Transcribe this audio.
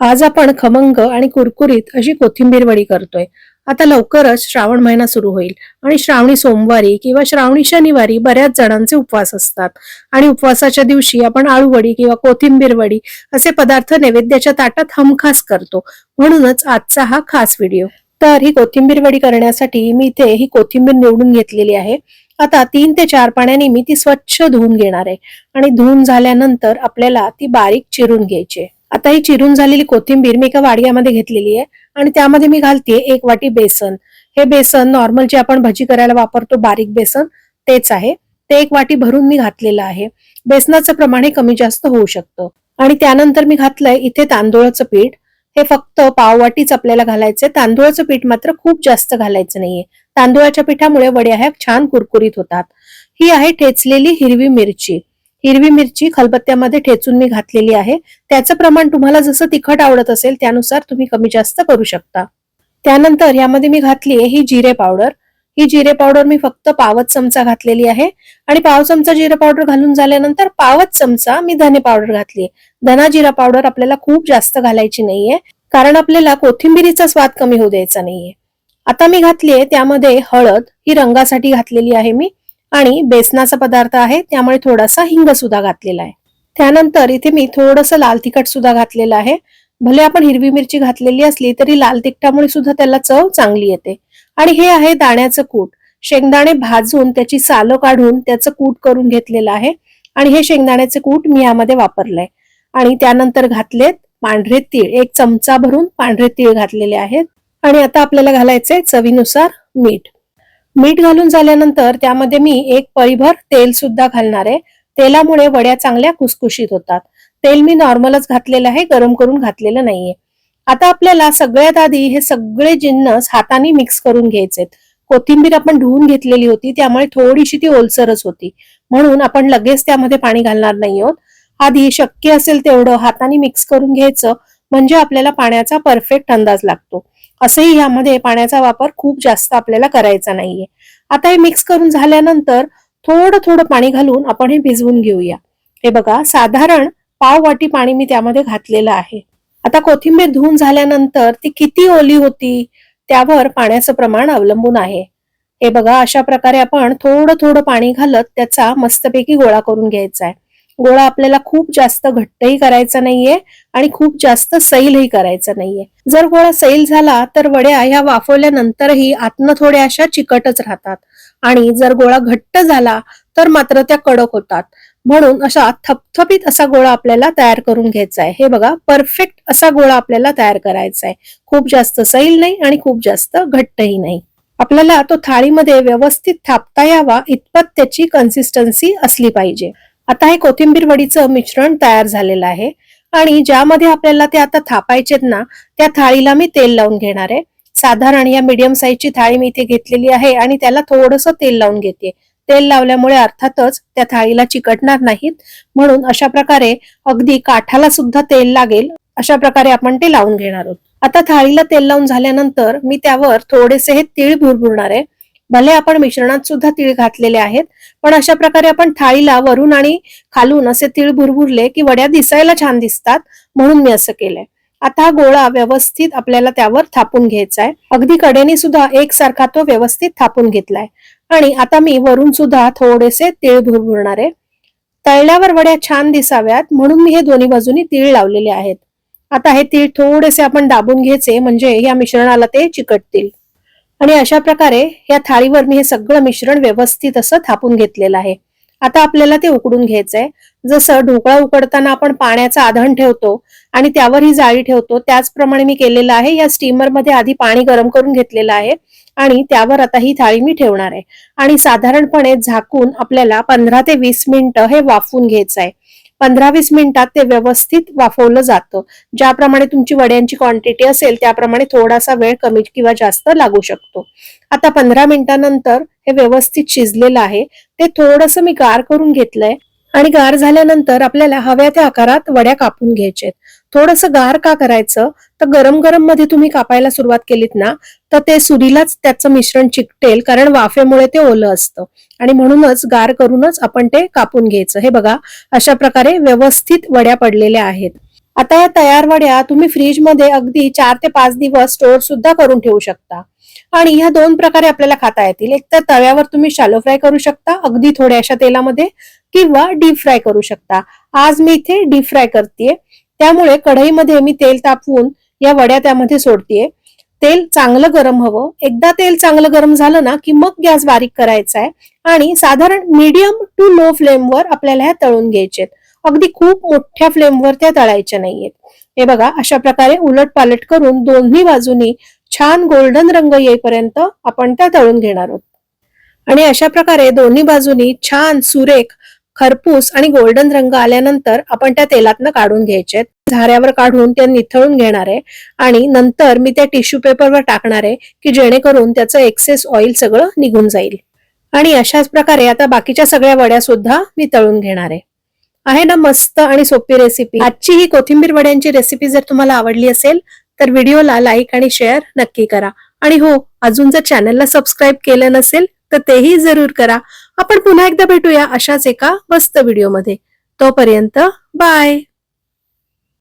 आज आपण खमंग आणि कुरकुरीत अशी कोथिंबीर वडी करतोय. आता लवकरच श्रावण महिना सुरू होईल आणि श्रावणी सोमवारी किंवा श्रावणी शनिवारी बऱ्याच जणांचे उपवास असतात आणि उपवासाच्या दिवशी आपण आळू वडी किंवा कोथिंबीर वडी असे पदार्थ नैवेद्याच्या ताटात हमखास करतो. म्हणूनच आजचा हा खास व्हिडिओ. तर ही कोथिंबीर वडी करण्यासाठी मी इथे ही कोथिंबीर निवडून घेतलेली आहे. आता 3 ते 4 पाण्याने मी ती स्वच्छ धुवून घेणार आहे आणि धुवून झाल्यानंतर आपल्याला ती बारीक चिरून घ्यायची आहे. आता ही चिरून झालेली कोथिंबीर मी एका वाडग्यामध्ये घेतलेली आहे आणि त्यामध्ये मी घालते 1 वाटी बेसन. हे बेसन नॉर्मल जे आपण भजी करायला वापरतो बारीक बेसन तेच आहे. ते 1 वाटी भरून मी घातलेलं आहे. बेसनाचं प्रमाण हे कमी जास्त होऊ शकतं. आणि त्यानंतर मी घातलंय इथे तांदूळाचं पीठ. हे फक्त पाव वाटीच आपल्याला घालायचंय. तांदूळाचं पीठ मात्र खूप जास्त घालायचं नाहीये. तांदूळाच्या पिठामुळे वड्या ह्या छान कुरकुरीत होतात. ही आहे ठेचलेली हिरवी मिरची. हिरवी मिरची खलबत्त्यामध्ये ठेचून मी घातलेली आहे. त्याचं प्रमाण तुम्हाला जसं तिखट आवडत असेल त्यानुसार तुम्ही कमी जास्त करू शकता. त्यानंतर यामध्ये मी घातली आहे ही जिरे पावडर. ही जिरे पावडर मी फक्त पावच चमचा घातलेली आहे आणि पाव चमचा जिरे पावडर घालून झाल्यानंतर पावच चमचा मी धने पावडर घातली. धना जिरा पावडर आपल्याला खूप जास्त घालायची नाहीये कारण आपल्याला कोथिंबीरीचा स्वाद कमी होऊ द्यायचा नाहीये. आता मी घातलीये त्यामध्ये हळद. ही रंगासाठी घातलेली आहे मी आणि बेसनाचा पदार्थ आहे त्यामुळे थोडासा हिंग सुद्धा घातलेला आहे. त्यानंतर इथे मी थोडंसं लाल तिखट सुद्धा घातलेलं आहे. भले आपण हिरवी मिरची घातलेली असली तरी लाल तिखटामुळे सुद्धा त्याला चव चांगली येते. आणि हे आहे दाण्याचं कूट. शेंगदाणे भाजून त्याची सालं काढून त्याचं कूट करून घेतलेलं आहे आणि हे शेंगदाण्याचे कूट मी यामध्ये वापरलंय. आणि त्यानंतर घातलेत पांढरे तीळ. 1 चमचा भरून पांढरे तीळ घातलेले आहेत. आणि आता आपल्याला घालायचंय चवीनुसार मीठ. मीठ घालून झाल्यानंतर त्यामध्ये मी 1 पळीभर तेल सुद्धा घालणार आहे. तेलामुळे वड्या चांगल्या खुसखुशीत होतात. तेल मी नॉर्मलच घातलेलं आहे, गरम करून घातलेलं नाहीये. आता आपल्याला सगळ्यात आधी हे सगळे जिन्नस हाताने मिक्स करून घ्यायचेत. कोथिंबीर आपण धुवून घेतलेली होती त्यामुळे थोडीशी ती ओलसरच होती, म्हणून आपण लगेच त्यामध्ये पाणी घालणार नाही आहोत. आधी शक्य असेल तेवढं हाताने मिक्स करून घ्यायचं म्हणजे आपल्याला पाण्याचा परफेक्ट अंदाज लागतो. असंही यामध्ये पाण्याचा वापर खूप जास्त आपल्याला करायचा नाहीये. आता हे मिक्स करून झाल्यानंतर थोडं थोडं पाणी घालून आपण हे भिजवून घेऊया. हे बघा साधारण पाव वाटी पाणी मी त्यामध्ये घातलेलं आहे. आता कोथिंबीर धुवून झाल्यानंतर ती किती ओली होती त्यावर पाण्याचं प्रमाण अवलंबून आहे. हे बघा अशा प्रकारे आपण थोडं थोडं पाणी घालत त्याचा मस्तपैकी गोळा करून घ्यायचा आहे. गोळा आपल्याला खूप जास्त घट्टही करायचा नाहीये आणि खूप जास्त सैलही करायचा नाहीये. जर गोळा सैल झाला तर वड्या ह्या वाफवल्यानंतरही आतनं थोड्या अशा चिकटच राहतात आणि जर गोळा घट्ट झाला तर मात्र त्या कडक होतात. म्हणून अशा थपथपीत असा गोळा आपल्याला तयार करून घ्यायचा आहे. हे बघा परफेक्ट असा गोळा आपल्याला तयार करायचा आहे. खूप जास्त सैल नाही आणि खूप जास्त घट्टही नाही. आपल्याला तो थाळीमध्ये व्यवस्थित थापता यावा इतपत त्याची कन्सिस्टन्सी असली पाहिजे. आता हे कोथिंबीर वडीचं मिश्रण तयार झालेलं आहे आणि ज्यामध्ये आपल्याला ते आता थापायचेत ना त्या थाळीला मी तेल लावून घेणार आहे. साधारण या मीडियम साईजची थाळी मी इथे घेतलेली आहे आणि त्याला थोडंसं तेल लावून घेते. तेल लावल्यामुळे अर्थातच त्या थाळीला चिकटणार नाहीत, म्हणून अशा प्रकारे अगदी काठाला सुद्धा तेल लागेल अशा प्रकारे आपण ते लावून घेणार आहोत. आता थाळीला तेल लावून झाल्यानंतर मी त्यावर थोडेसे हे तीळ भुरभुरणार आहे. भले आपण मिश्रणात सुद्धा तीळ घातलेले आहेत पण अशा प्रकारे आपण थाळीला वरून आणि खालून असे तीळ भुरभुरले की वड्या दिसायला छान दिसतात, म्हणून मी असं केलंय. आता हा गोळा व्यवस्थित आपल्याला त्यावर थापून घ्यायचा आहे. अगदी कडेने सुद्धा एकसारखा तो व्यवस्थित थापून घेतलाय आणि आता मी वरून सुद्धा थोडेसे तीळ भुरभुरणार आहे. तळल्यावर वड्या छान दिसाव्यात म्हणून मी हे दोन्ही बाजूनी तीळ लावलेले आहेत. आता हे तीळ थोडेसे आपण दाबून घ्यायचे म्हणजे या मिश्रणाला ते चिकटतील. आणि अशा प्रकारे या थाळीवर मी हे सगळं मिश्रण व्यवस्थित असं थापून घेतलेलं आहे. आता आपल्याला ते उकडून घ्यायचंय. जसं ढोकळा उकडताना आपण पाण्याचा आधण ठेवतो आणि त्यावर ही जाळी ठेवतो त्याचप्रमाणे मी केलेलं आहे. या स्टीमर मध्ये आधी पाणी गरम करून घेतलेलं आहे आणि त्यावर आता ही थाळी मी ठेवणार आहे आणि साधारणपणे झाकून आपल्याला 15 ते 20 मिनिटं हे वाफवून घ्यायचं आहे. 15-20 मिनिटात ते व्यवस्थित वाफवलं जातं. ज्याप्रमाणे तुमची वड्यांची क्वांटिटी असेल त्याप्रमाणे थोडासा वेळ कमी किंवा जास्त लागू शकतो. आता 15 मिनिटांनंतर हे व्यवस्थित शिजलेलं आहे. ते थोडंसं मी गार करून घेतलंय आणि गार झाल्यानंतर आपल्याला हव्या त्या आकारात वड्या कापून घ्यायच्यात. थोडंसं गार का करायचं तर गरम गरम मध्ये तुम्ही कापायला सुरुवात केलीत ना तर ते सुरीलाच त्याचं मिश्रण चिकटेल कारण वाफेमुळे ते ओलं असतं आणि म्हणूनच गार करूनच आपण ते कापून घ्यायचं. हे बघा अशा प्रकारे व्यवस्थित वड्या पडलेल्या आहेत. आता या तयार वड्या तुम्ही फ्रीजमध्ये अगदी 4 ते 5 दिवस स्टोअर सुद्धा करून ठेवू शकता. आणि ह्या दोन प्रकारे आपल्याला खाता येतील. एक तर तव्यावर तुम्ही शॅलो फ्राय करू शकता अगदी थोड्याशा तेलामध्ये, किंवा डीप फ्राय करू शकता. आज मी इथे डीप फ्राय करतेय, त्यामुळे कढईमध्ये मी तेल तापवून या वड्या त्यामध्ये सोडतेय. तेल चांगलं गरम हवं. एकदा तेल चांगलं गरम झालं ना की मग गॅस बारीक करायचा आहे आणि साधारण मीडियम टू लो फ्लेमवर आपल्याला ह्या तळून घ्यायचे. अगदी खूप मोठ्या फ्लेमवर त्या तळायच्या नाहीयेत. हे बघा, अशा प्रकारे उलट पालट करून दोन्ही बाजूनी छान गोल्डन रंग येईपर्यंत आपण त्या तळून घेणार आहोत. आणि अशा प्रकारे दोन्ही बाजूनी छान सुरेख खरपूस आणि गोल्डन रंग आल्यानंतर आपण त्या तेलातनं काढून घ्यायचे. झाऱ्यावर काढून त्या निथळून घेणार आहे आणि नंतर मी त्या टिश्यू पेपरवर टाकणार आहे की जेणेकरून त्याचं एक्सेस ऑइल सगळं निघून जाईल. आणि अशाच प्रकारे आता बाकीच्या सगळ्या वड्या सुद्धा मी तळून घेणार आहे. आहे ना मस्त आणि सोपी रेसिपी. आजची ही कोथिंबीर वड्यांची रेसिपी जर तुम्हाला आवडली असेल तर व्हिडिओला लाईक आणि शेअर नक्की करा. आणि हो, अजून जर चॅनलला सबस्क्राईब केलं नसेल तर तेही जरूर करा. आपण पुन्हा एकदा भेटूया अशाच एका मस्त व्हिडिओमध्ये. तोपर्यंत बाय.